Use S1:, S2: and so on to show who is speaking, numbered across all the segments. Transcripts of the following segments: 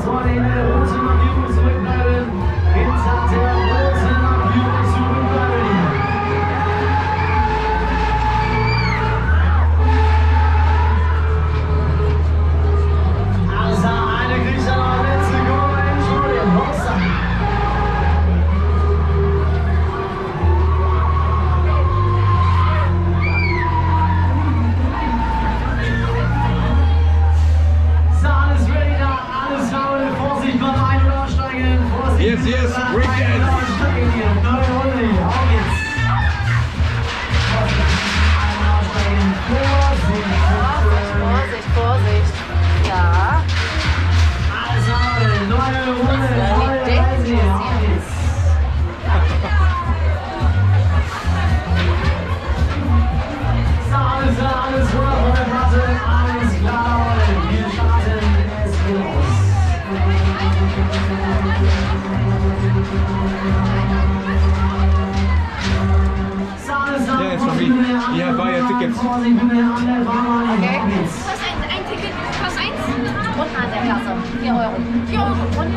S1: Freunde, hinter der roten Markierung zurückbleiben. Hinter der roten Markierung zurückbleiben. Also, eine Grieche noch, let's go, enjoy it, Hossa.
S2: Yes, yes, weekend.
S1: Neue Runde, auf geht's.
S3: Vorsicht, Vorsicht. Ja.
S1: Also, neue Runde, neue Reise, auf geht's. So, alles runter von der Platte, alles klar, Leute. Wir starten, es geht los.
S2: Yeah, sorry. Yeah, buy a ticket.
S3: Okay.
S4: Was ein Ticket? Was eins?
S3: Unten an der Kasse. 4 Euro. 4 Euro. Und.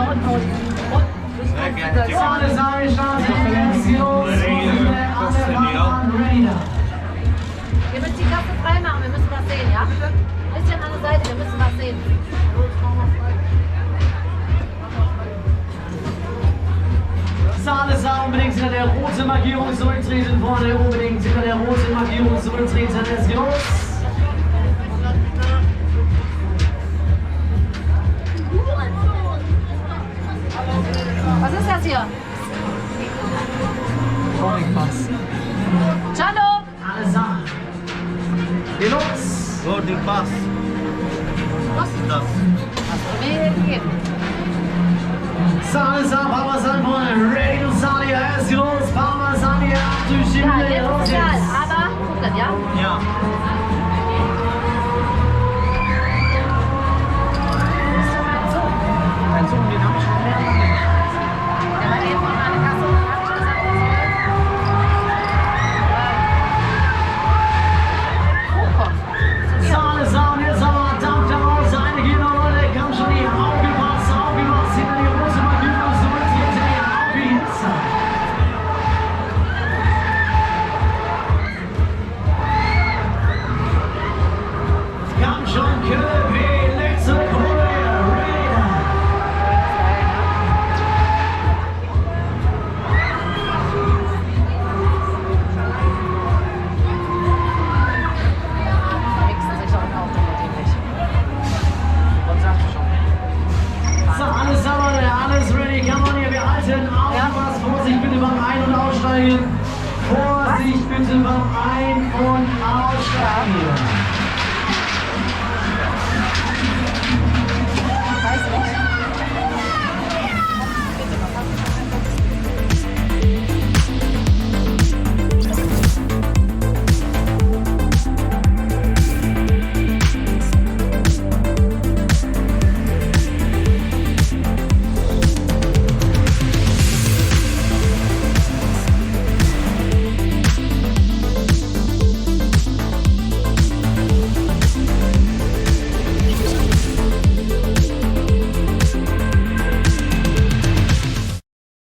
S3: Wir müssen die Kasse frei machen. Wir müssen was sehen, ja? Bisschen an der Seite. Wir müssen was sehen.
S1: Alles unbedingt hinter der roten Markierung zurücktreten, vorne unbedingt hinter der roten Markierung zurücktreten, es geht los.
S3: Was ist das hier? Gianno!
S1: Alles an. Geh los.
S5: Boarding Pass. Was ist das?
S3: Hast du mir gegeben?
S1: Alles ab, Parmesan vorne, ready to start hier, es geht los, Parmesan hier, ab durch die
S3: Ja,
S1: Mitte,
S3: jetzt
S1: los
S3: ist egal.
S1: geht's.
S3: Aber gucken, ja?
S5: Ja.